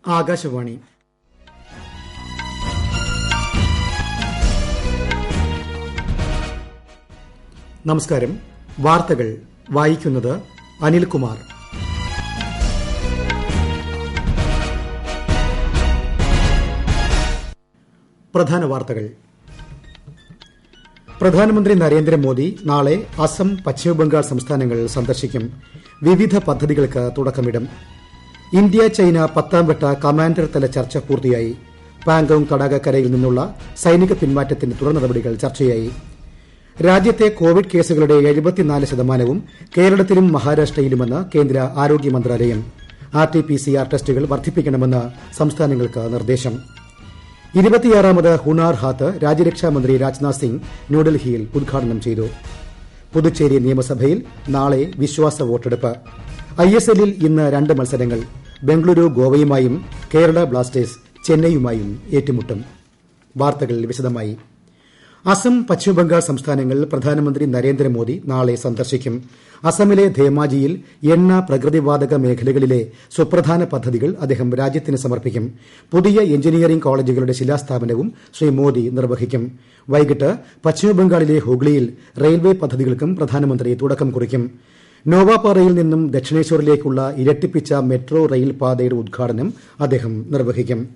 ആകാശവാണി. നമസ്കാരം. വാർത്തകൾ വായിക്കുന്നത് അനിൽകുമാർ. പ്രധാന വാർത്തകൾ. പ്രധാനമന്ത്രി നരേന്ദ്രമോദി നാളെ അസം, പശ്ചിമബംഗാൾ സംസ്ഥാനങ്ങൾ സന്ദർശിക്കും. വിവിധ പദ്ധതികൾക്ക് തുടക്കമിടും. ഇന്ത്യ ചൈന 10ാം വട്ട കമാൻഡർ തല ചർച്ച പൂർത്തിയായി. പാങ്കോങ് തടാകക്കരയിൽ നിന്നുള്ള സൈനിക പിന്മാറ്റത്തിന്റെ തുടർ നടപടികൾ ചർച്ചയായി. രാജ്യത്തെ കോവിഡ് കേസുകളുടെ 74% കേരളത്തിലും മഹാരാഷ്ട്രയിലുമെന്ന് കേന്ദ്ര ആരോഗ്യ മന്ത്രാലയം. RT-PCR ടെസ്റ്റുകൾ വർദ്ധിപ്പിക്കണമെന്ന് സംസ്ഥാനങ്ങൾക്ക് നിർദ്ദേശം. 26ാമത് ഹുണാർ ഹാത്ത് രാജ്യരക്ഷാമന്ത്രി രാജ്നാഥ് സിംഗ് ന്യൂഡൽഹിയിൽ ഉദ്ഘാടനം ചെയ്തു. പുതുച്ചേരി നിയമസഭയിൽ നാളെ വിശ്വാസ വോട്ടെടുപ്പ്. ISLൽ ഇന്ന് 2 മത്സരങ്ങൾ. ബംഗളൂരു ഗോവയുമായും കേരള ബ്ലാസ്റ്റേഴ്സ് ചെന്നൈയുമായും ഏറ്റുമുട്ടും. വാർത്തകൾ വിശദമായി. അസം, പശ്ചിമബംഗാൾ സംസ്ഥാനങ്ങൾ പ്രധാനമന്ത്രി നരേന്ദ്രമോദി നാളെ സന്ദർശിക്കും. അസമിലെ ധേമാജിയിൽ എണ്ണ, പ്രകൃതിവാതക മേഖലകളിലെ സുപ്രധാന പദ്ധതികൾ അദ്ദേഹം രാജ്യത്തിന് സമർപ്പിക്കും. പുതിയ എഞ്ചിനീയറിംഗ് കോളേജുകളുടെ ശിലാസ്ഥാപനവും ശ്രീ മോദി നിർവഹിക്കും. വൈകിട്ട് പശ്ചിമബംഗാളിലെ ഹുഗ്ലിയിൽ റെയിൽവേ പദ്ധതികൾക്കും പ്രധാനമന്ത്രി തുടക്കം കുറിക്കും. നോവാപാറയിൽ നിന്നും ദക്ഷിണേശ്വറിലേക്കുള്ള ഇരട്ടിപ്പിച്ച മെട്രോ റെയിൽ പാതയുടെ ഉദ്ഘാടനം അദ്ദേഹം നിർവഹിക്കും.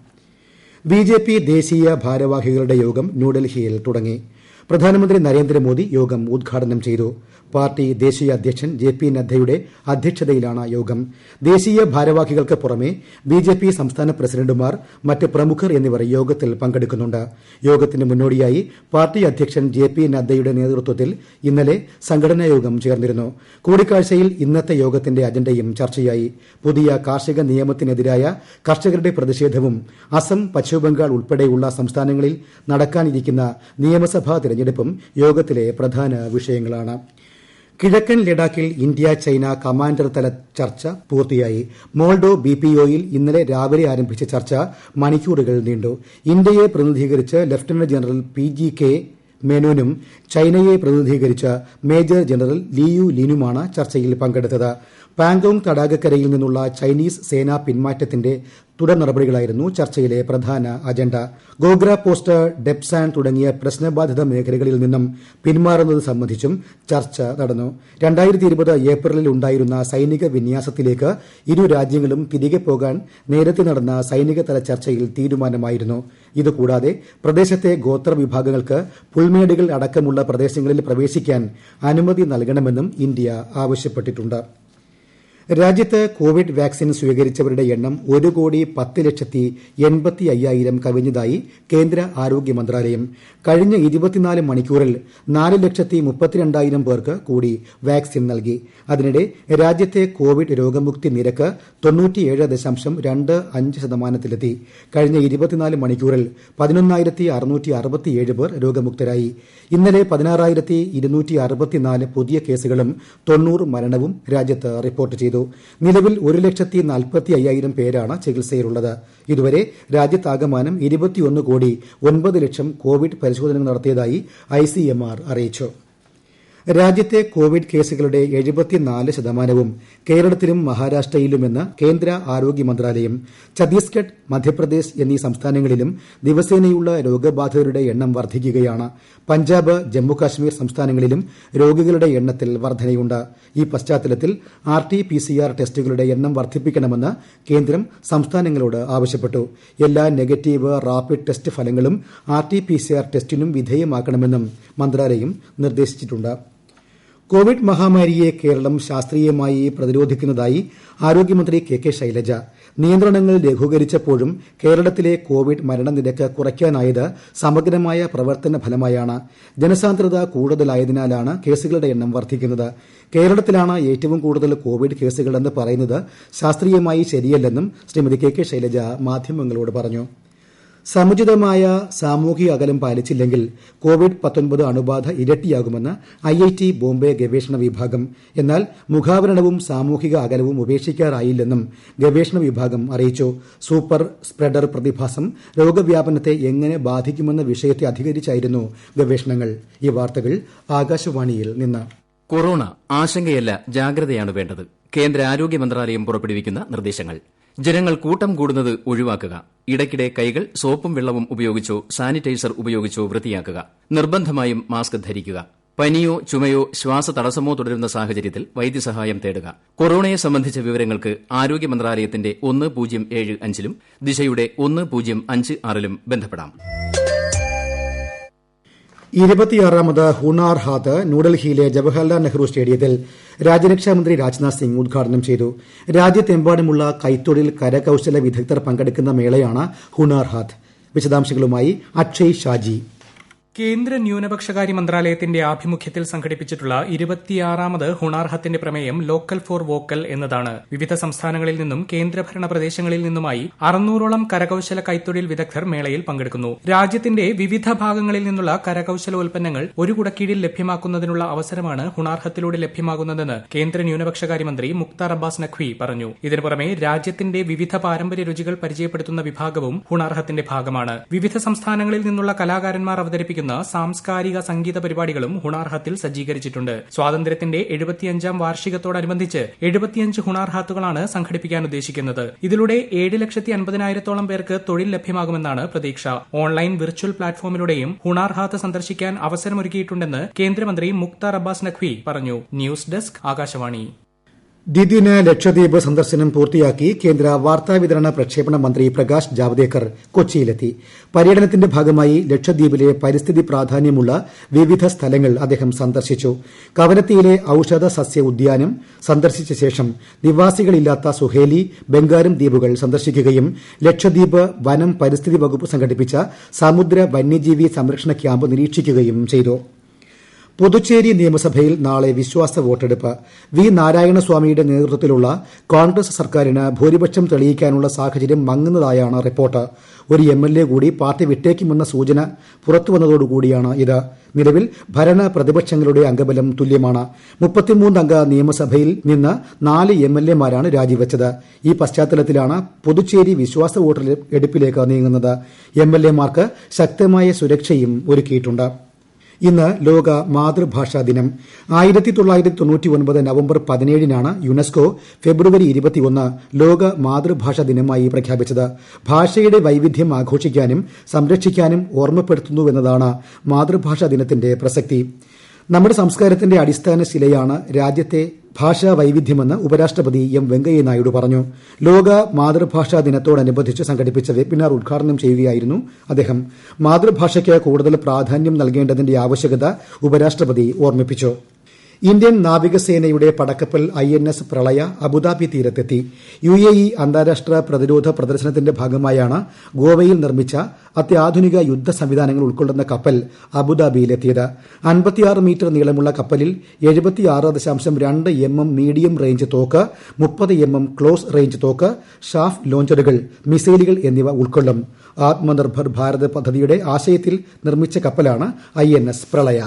BJP ദേശീയ ഭാരവാഹികളുടെ യോഗം ന്യൂഡൽഹിയിൽ തുടങ്ങി. പ്രധാനമന്ത്രി നരേന്ദ്രമോദി യോഗം ഉദ്ഘാടനം ചെയ്തു. പാർട്ടി ദേശീയ അധ്യക്ഷൻ JP നദ്ദയുടെ അധ്യക്ഷതയിലാണ് യോഗം. ദേശീയ ഭാരവാഹികൾക്ക് പുറമെ BJP സംസ്ഥാന പ്രസിഡന്റുമാർ, മറ്റ് പ്രമുഖർ എന്നിവർ യോഗത്തിൽ പങ്കെടുക്കുന്നുണ്ട്. യോഗത്തിന് മുന്നോടിയായി പാർട്ടി അധ്യക്ഷൻ JP നദ്ദയുടെ നേതൃത്വത്തിൽ ഇന്നലെ സംഘടനാ യോഗം ചേർന്നിരുന്നു. കൂടിക്കാഴ്ചയിൽ ഇന്നത്തെ യോഗത്തിന്റെ അജണ്ടയും ചർച്ചയായി. പുതിയ കാർഷിക നിയമത്തിനെതിരായ കർഷകരുടെ പ്രതിഷേധവും അസം, പശ്ചിമബംഗാൾ ഉൾപ്പെടെയുള്ള സംസ്ഥാനങ്ങളിൽ നടക്കാനിരിക്കുന്ന നിയമസഭാ തെരഞ്ഞെടുപ്പും യോഗത്തിലെ പ്രധാന വിഷയങ്ങളാണ്. കിഴക്കൻ ലഡാക്കിൽ ഇന്ത്യ ചൈന കമാൻഡർ തല ചർച്ച പൂർത്തിയായി. മോൾഡോ BPOയിൽ ഇന്നലെ രാവിലെ ആരംഭിച്ച ചർച്ച മണിക്കൂറുകൾ നീണ്ടു. ഇന്ത്യയെ പ്രതിനിധീകരിച്ച് ലഫ്റ്റനന്റ് ജനറൽ PGK മേനോനും ചൈനയെ പ്രതിനിധീകരിച്ച് മേജർ ജനറൽ ലിയു ലിനുമാണ് ചർച്ചയിൽ പങ്കെടുത്തത്. പാങ്കോങ് തടാകക്കരയിൽ നിന്നുള്ള ചൈനീസ് സേനാ പിന്മാറ്റത്തിന്റെ തുടർ നടപടികളായിരുന്നു ചർച്ചയിലെ പ്രധാന അജണ്ട. ഗോഗ്ര പോസ്റ്റ്, ഡെപ്സാൻ തുടങ്ങിയ പ്രശ്നബാധിത മേഖലകളിൽ നിന്നും പിന്മാറുന്നത് സംബന്ധിച്ചും ചർച്ച നടന്നു. 2020 ഏപ്രിലിൽ ഉണ്ടായിരുന്ന സൈനിക വിന്യാസത്തിലേക്ക് ഇരു രാജ്യങ്ങളും തിരികെ പോകാൻ നേരത്തെ നടന്ന സൈനികതല ചർച്ചയിൽ തീരുമാനമായിരുന്നു. ഇതുകൂടാതെ പ്രദേശത്തെ ഗോത്ര വിഭാഗങ്ങൾക്ക് പുൽമേടുകൾ അടക്കമുള്ള പ്രദേശങ്ങളിൽ പ്രവേശിക്കാൻ അനുമതി നൽകണമെന്നും ഇന്ത്യ ആവശ്യപ്പെട്ടിട്ടുണ്ട്. രാജ്യത്ത് കോവിഡ് വാക്സിൻ സ്വീകരിച്ചവരുടെ എണ്ണം 1,10,80,500 കവിഞ്ഞതായി കേന്ദ്ര ആരോഗ്യ മന്ത്രാലയം. കഴിഞ്ഞ 24 മണിക്കൂറിൽ 4,32,000 പേർക്ക് കൂടി വാക്സിൻ നൽകി. അതിനിടെ രാജ്യത്തെ കോവിഡ് രോഗമുക്തി നിരക്ക് 97.25%-ലെത്തി. കഴിഞ്ഞ 24 മണിക്കൂറിൽ 11,667 പേർ രോഗമുക്തരായി. ഇന്നലെ 16,264 പുതിയ കേസുകളും 90 മരണവും രാജ്യത്ത് റിപ്പോർട്ട് ചെയ്തു. നിലവിൽ 1,40,45,000 പേരാണ് ചികിത്സയിലുള്ളത്. ഇതുവരെ രാജ്യത്താകമാനം 21,09,00,000 കോവിഡ് പരിശോധനകൾ നടത്തിയതായി ICMR അറിയിച്ചു. രാജ്യത്തെ കോവിഡ് കേസുകളുടെ 74% കേരളത്തിലും മഹാരാഷ്ട്രയിലുമെന്ന് കേന്ദ്ര ആരോഗ്യ മന്ത്രാലയം. ഛത്തീസ്ഗഡ്, മധ്യപ്രദേശ് എന്നീ സംസ്ഥാനങ്ങളിലും ദിവസേനയുള്ള രോഗബാധിതരുടെ എണ്ണം വർദ്ധിക്കുകയാണ്. പഞ്ചാബ്, ജമ്മുകാശ്മീർ സംസ്ഥാനങ്ങളിലും രോഗികളുടെ എണ്ണത്തിൽ വർധനയുണ്ട്. ഈ പശ്ചാത്തലത്തിൽ RT-PCR ടെസ്റ്റുകളുടെ എണ്ണം വർദ്ധിപ്പിക്കണമെന്ന് കേന്ദ്രം സംസ്ഥാനങ്ങളോട് ആവശ്യപ്പെട്ടു. എല്ലാ നെഗറ്റീവ് റാപ്പിഡ് ടെസ്റ്റ് ഫലങ്ങളും RT-PCR ടെസ്റ്റിനും വിധേയമാക്കണമെന്നും മന്ത്രാലയം നിർദ്ദേശിച്ചിട്ടുണ്ട്. കോവിഡ് മഹാമാരിയെ കേരളം ശാസ്ത്രീയമായി പ്രതിരോധിക്കുന്നതായി ആരോഗ്യമന്ത്രി KK ശൈലജ. നിയന്ത്രണങ്ങൾ ലഘൂകരിച്ചപ്പോഴും കേരളത്തിലെ കോവിഡ് മരണനിരക്ക് കുറയ്ക്കാനായത് സമഗ്രമായ പ്രവർത്തന ഫലമായാണ്. ജനസാന്ദ്രത കൂടുതലായതിനാലാണ് കേസുകളുടെ എണ്ണം വർദ്ധിക്കുന്നത്. കേരളത്തിലാണ് ഏറ്റവും കൂടുതൽ കോവിഡ് കേസുകളെന്ന് പറയുന്നത് ശാസ്ത്രീയമായി ശരിയല്ലെന്നും ശ്രീമതി KK ശൈലജ മാധ്യമങ്ങളോട് പറഞ്ഞു. സമുചിതമായ സാമൂഹിക അകലം പാലിച്ചില്ലെങ്കിൽ കോവിഡ്-19 അണുബാധ ഇരട്ടിയാകുമെന്ന് IIT ബോംബെ ഗവേഷണ വിഭാഗം. എന്നാൽ മുഖാവരണവും സാമൂഹിക അകലവും ഉപേക്ഷിക്കാറായില്ലെന്നും ഗവേഷണ വിഭാഗം അറിയിച്ചു. സൂപ്പർ സ്പ്രെഡർ പ്രതിഭാസം രോഗവ്യാപനത്തെ എങ്ങനെ ബാധിക്കുമെന്ന വിഷയത്തെ അധികരിച്ചായിരുന്നു ഗവേഷണങ്ങൾ. ഈ വാർത്തകൾ ആകാശവാണിയിൽ നിന്ന്. കൊറോണ ആശങ്കയല്ല, ജാഗ്രതയാണ് വേണ്ടത്. കേന്ദ്ര ആരോഗ്യ മന്ത്രാലയം പുറപ്പെടുവിക്കുന്ന നിർദ്ദേശങ്ങൾ. ജനങ്ങൾ കൂട്ടം കൂടുന്നത് ഒഴിവാക്കുക. ഇടയ്ക്കിടെ കൈകൾ സോപ്പും വെള്ളവും ഉപയോഗിച്ചോ സാനിറ്റൈസർ ഉപയോഗിച്ചോ വൃത്തിയാക്കുക. നിർബന്ധമായും മാസ്ക് ധരിക്കുക. പനിയോ ചുമയോ ശ്വാസതടസ്സമോ തുടരുന്ന സാഹചര്യത്തിൽ വൈദ്യസഹായം തേടുക. കൊറോണയെ സംബന്ധിച്ച വിവരങ്ങൾക്ക് ആരോഗ്യ മന്ത്രാലയത്തിന്റെ 1075 ദിശയുടെ 1056 ബന്ധപ്പെടാം. 26ാമത് ഹുണാർ ഹാത്ത് ന്യൂഡൽഹിയിലെ ജവഹർലാൽ നെഹ്റു സ്റ്റേഡിയത്തിൽ രാജ്യരക്ഷാമന്ത്രി രാജ്നാഥ് സിംഗ് ഉദ്ഘാടനം ചെയ്തു. രാജ്യത്തെമ്പാടുമുള്ള കൈത്തൊഴിൽ കരകൌശല വിദഗ്ധർ പങ്കെടുക്കുന്ന മേളയാണ് ഹുണാർ ഹാത്ത്. വിശദാംശങ്ങളുമായി അക്ഷയ് ഷാജി. കേന്ദ്ര ന്യൂനപക്ഷകാര്യ മന്ത്രാലയത്തിന്റെ ആഭിമുഖ്യത്തിൽ സംഘടിപ്പിച്ചിട്ടുള്ള 26ാമത് ഹുണാർ ഹത്തിന്റെ പ്രമേയം ലോക്കൽ ഫോർ വോക്കൽ എന്നതാണ്. വിവിധ സംസ്ഥാനങ്ങളിൽ നിന്നും കേന്ദ്രഭരണ പ്രദേശങ്ങളിൽ നിന്നുമായി 600ഓളം കരകൌശല കൈത്തൊഴിൽ വിദഗ്ധർ മേളയിൽ പങ്കെടുക്കുന്നു. രാജ്യത്തിന്റെ വിവിധ ഭാഗങ്ങളിൽ നിന്നുള്ള കരകൌശല ഉൽപ്പന്നങ്ങൾ ഒരു കുടക്കീഴിൽ ലഭ്യമാക്കുന്നതിനുള്ള അവസരമാണ് ഹുണാർ ഹത്തിലൂടെ ലഭ്യമാകുന്നതെന്ന് കേന്ദ്ര ന്യൂനപക്ഷകാര്യ മന്ത്രി മുക്താർ അബ്ബാസ് നഖ്വി പറഞ്ഞു. ഇതിനു പുറമെ രാജ്യത്തിന്റെ വിവിധ പാരമ്പര്യ രുചികൾ പരിചയപ്പെടുത്തുന്ന വിഭാഗവും ഹുണാർ ഹത്തിന്റെ ഭാഗമാണ്. വിവിധ സംസ്ഥാനങ്ങളിൽ നിന്നുള്ള കലാകാരന്മാർ അവതരിപ്പിക്കുന്ന സാംസ്കാരിക സംഗീത പരിപാടികളും ഹുണാർ ഹത്തിൽ സജ്ജീകരിച്ചിട്ടുണ്ട്. സ്വാതന്ത്ര്യത്തിന്റെ 75ാം വാർഷികത്തോടനുബന്ധിച്ച് 75 ഹുണാർ ഹാത്തുകളാണ് സംഘടിപ്പിക്കാൻ ഉദ്ദേശിക്കുന്നത്. ഇതിലൂടെ 7,50,000-ഓളം പേർക്ക് തൊഴിൽ ലഭ്യമാകുമെന്നാണ് പ്രതീക്ഷ. ഓൺലൈൻ വിർച്വൽ പ്ലാറ്റ്ഫോമിലൂടെയും ഹുണാർ ഹാത്ത് സന്ദർശിക്കാൻ അവസരമൊരുക്കിയിട്ടുണ്ടെന്ന് കേന്ദ്രമന്ത്രി മുക്താർ അബ്ബാസ് നഖ്വി പറഞ്ഞു. News desk Akashvani. ദ്വിദിന ലക്ഷദ്വീപ് സന്ദർശനം പൂർത്തിയാക്കി കേന്ദ്ര വാർത്താവിതരണ പ്രക്ഷേപണ മന്ത്രി പ്രകാശ് ജാവ്ദേക്കർ കൊച്ചിയിലെത്തി. പര്യടനത്തിന്റെ ഭാഗമായി ലക്ഷദ്വീപിലെ പരിസ്ഥിതി പ്രാധാന്യമുള്ള വിവിധ സ്ഥലങ്ങൾ അദ്ദേഹം സന്ദർശിച്ചു. കവരത്തിയിലെ ഔഷധ സസ്യ ഉദ്യാനം സന്ദർശിച്ച ശേഷം നിവാസികളില്ലാത്ത സുഹേലി, ബംഗാരം ദ്വീപുകൾ സന്ദർശിക്കുകയും ലക്ഷദ്വീപ് വനം പരിസ്ഥിതി വകുപ്പ് സംഘടിപ്പിച്ച സമുദ്ര വന്യജീവി സംരക്ഷണ ക്യാമ്പ് നിരീക്ഷിക്കുകയും ചെയ്തു. പുതുച്ചേരി നിയമസഭയിൽ നാളെ വിശ്വാസ വോട്ടെടുപ്പ്. വി നാരായണസ്വാമിയുടെ നേതൃത്വത്തിലുള്ള കോൺഗ്രസ് സർക്കാരിന് ഭൂരിപക്ഷം തെളിയിക്കാനുള്ള സാഹചര്യം മങ്ങുന്നതായാണ് റിപ്പോർട്ട്. ഒരു MLA കൂടി പാർട്ടി വിട്ടേക്കുമെന്ന സൂചന പുറത്തുവന്നതോടുകൂടിയാണ് ഇത്. നിലവിൽ ഭരണ പ്രതിപക്ഷങ്ങളുടെ അംഗബലം തുല്യമാണ്. 33 അംഗ നിയമസഭയിൽ നിന്ന് 4 MLAമാരാണ് രാജിവെച്ചത്. ഈ പശ്ചാത്തലത്തിലാണ് പുതുച്ചേരി വിശ്വാസ വോട്ടെടുപ്പിലേക്ക് നീങ്ങുന്നത്. MLAമാർക്ക് ശക്തമായ സുരക്ഷയും ഒരുക്കിയിട്ടുണ്ട്. ഇന്ന് ലോക മാതൃഭാഷാ ദിനം. 1999 നവംബർ 17-നാണ് യുനെസ്കോ ഫെബ്രുവരി 21 ലോക മാതൃഭാഷാ ദിനമായി പ്രഖ്യാപിച്ചത്. ഭാഷയുടെ വൈവിധ്യം ആഘോഷിക്കാനും സംരക്ഷിക്കാനും ഓർമ്മപ്പെടുത്തുന്നുവെന്നതാണ് മാതൃഭാഷാ ദിനത്തിന്റെ പ്രസക്തി. നമ്മുടെ സംസ്കാരത്തിന്റെ അടിസ്ഥാന ശിലയാണ് രാജ്യത്തെ ഭാഷാ വൈവിധ്യമെന്ന് ഉപരാഷ്ട്രപതി വെങ്കയ്യ നായിഡു പറഞ്ഞു. ലോക മാതൃഭാഷാ ദിനത്തോടനുബന്ധിച്ച് സംഘടിപ്പിച്ച വെബിനാർ ഉദ്ഘാടനം ചെയ്യുകയായിരുന്നു അദ്ദേഹം. മാതൃഭാഷയ്ക്ക് കൂടുതൽ പ്രാധാന്യം നൽകേണ്ടതിന്റെ ആവശ്യകത ഉപരാഷ്ട്രപതി ഓർമ്മിപ്പിച്ചു. ഇന്ത്യൻ നാവികസേനയുടെ പടക്കപ്പൽ INS പ്രളയ അബുദാബി തീരത്തെത്തി. UAE അന്താരാഷ്ട്ര പ്രതിരോധ പ്രദർശനത്തിന്റെ ഭാഗമായാണ് ഗോവയിൽ നിർമ്മിച്ച അത്യാധുനിക യുദ്ധ സംവിധാനങ്ങൾ ഉൾക്കൊള്ളുന്ന കപ്പൽ അബുദാബിയിലെത്തിയത്. 56 മീറ്റർ നീളമുള്ള കപ്പലിൽ 76.2 mm മീഡിയം റേഞ്ച് തോക്ക്, 30 mm ക്ലോസ് റേഞ്ച് തോക്ക്, ഷാഫ് ലോഞ്ചറുകൾ, മിസൈലുകൾ എന്നിവ ഉൾക്കൊള്ളും. ആത്മനിർഭർ ഭാരത് പദ്ധതിയുടെ ആശയത്തിൽ നിർമ്മിച്ച കപ്പലാണ് INS പ്രളയ.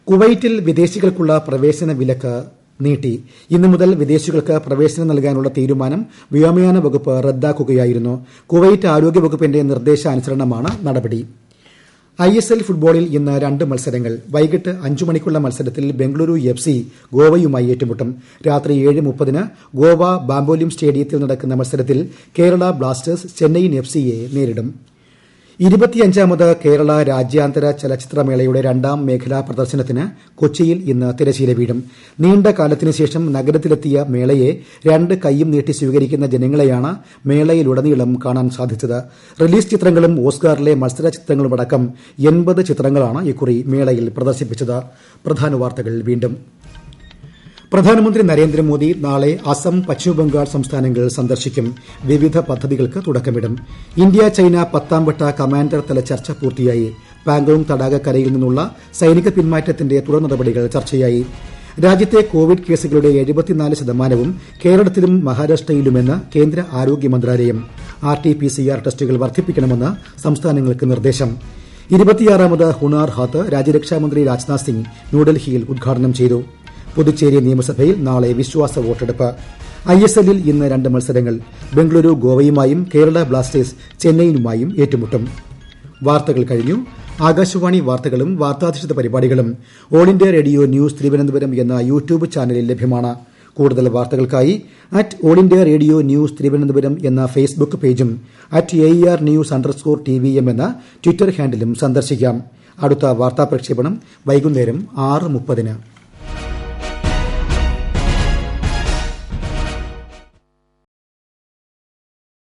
കുവൈറ്റിൽ വിദേശികൾക്കുള്ള പ്രവേശന വിലക്ക് നീട്ടി. ഇന്നു മുതൽ വിദേശികൾക്ക് പ്രവേശനം നൽകാനുള്ള തീരുമാനം വ്യോമയാന വകുപ്പ് റദ്ദാക്കുകയായിരുന്നു. കുവൈറ്റ് ആരോഗ്യ വകുപ്പിന്റെ നിർദ്ദേശാനുസരണമാണ് നടപടി. ISL ഫുട്ബോളിൽ ഇന്ന് 2 മത്സരങ്ങൾ. വൈകിട്ട് 5 മണിക്കുള്ള മത്സരത്തിൽ ബംഗളൂരു FC ഗോവയുമായി ഏറ്റുമുട്ടും. രാത്രി 7:30 ഗോവ ബാംബോലിം സ്റ്റേഡിയത്തിൽ നടക്കുന്ന മത്സരത്തിൽ കേരള ബ്ലാസ്റ്റേഴ്സ് ചെന്നൈയിൻ FCയെ നേരിടും. 25ാമത് കേരള രാജ്യാന്തര ചലച്ചിത്രമേളയുടെ 2ാം മേഖലാ പ്രദർശനത്തിന് കൊച്ചിയിൽ ഇന്ന് തിരശ്ശീല വീഴും. നീണ്ട കാലത്തിനു ശേഷം നഗരത്തിലെത്തിയ മേളയെ 2 കൈയും നീട്ടി സ്വീകരിക്കുന്ന ജനങ്ങളെയാണ് മേളയിലുടനീളം കാണാൻ സാധിച്ചത്. റിലീസ് ചിത്രങ്ങളും ഓസ്കാറിലെ മത്സര ചിത്രങ്ങളുമടക്കം 80 ചിത്രങ്ങളാണ് ഇക്കുറി മേളയിൽ പ്രദർശിപ്പിച്ചത്. പ്രധാന വാർത്തകൾ വീണ്ടും. പ്രധാനമന്ത്രി നരേന്ദ്രമോദി നാളെ അസം, പശ്ചിമബംഗാൾ സംസ്ഥാനങ്ങൾ സന്ദർശിക്കും. വിവിധ പദ്ധതികൾക്ക് തുടക്കമിടും. ഇന്ത്യ ചൈന 10ാം വട്ട കമാൻഡർ തല ചർച്ച പൂർത്തിയായി. പാങ്കോങ് തടാകക്കരയിൽ നിന്നുള്ള സൈനിക പിന്മാറ്റത്തിന്റെ തുടർ നടപടികൾ ചർച്ചയായി. രാജ്യത്തെ കോവിഡ് കേസുകളുടെ 74% കേരളത്തിലും മഹാരാഷ്ട്രയിലുമെന്ന് കേന്ദ്ര ആരോഗ്യ മന്ത്രാലയം. RT-PCR ടെസ്റ്റുകൾ വർദ്ധിപ്പിക്കണമെന്ന് സംസ്ഥാനങ്ങൾക്ക് നിർദ്ദേശം. 26ാമത് ഹുണാർ ഹാത്ത് രാജ്യരക്ഷാമന്ത്രി രാജ്നാഥ് സിംഗ് ന്യൂഡൽഹിയിൽ ഉദ്ഘാടനം ചെയ്തു. പുതുച്ചേരി നിയമസഭയിൽ നാളെ വിശ്വാസ വോട്ടെടുപ്പ്. ISLൽ ഇന്ന് 2 മത്സരങ്ങൾ. ബംഗളൂരു ഗോവയുമായും കേരള ബ്ലാസ്റ്റേഴ്സ് ചെന്നൈയിനുമായും ഏറ്റുമുട്ടും. വാർത്തകൾ കഴിഞ്ഞു. ആകാശവാണി വാർത്തകളും വാർത്താധിഷ്ഠിത പരിപാടികളും all India radio news Thiruvananthapuram എന്ന യൂട്യൂബ് ചാനലിൽ ലഭ്യമാണ്. കൂടുതൽ വാർത്തകൾക്കായി @all India radio news Thiruvananthapuram എന്ന ഫേസ്ബുക്ക് പേജും @ARnews_TVM എന്ന ട്വിറ്റർ ഹാൻഡിലും സന്ദർശിക്കാം. അടുത്ത വാർത്താ പ്രക്ഷേപണം വൈകുന്നേരം 6:30.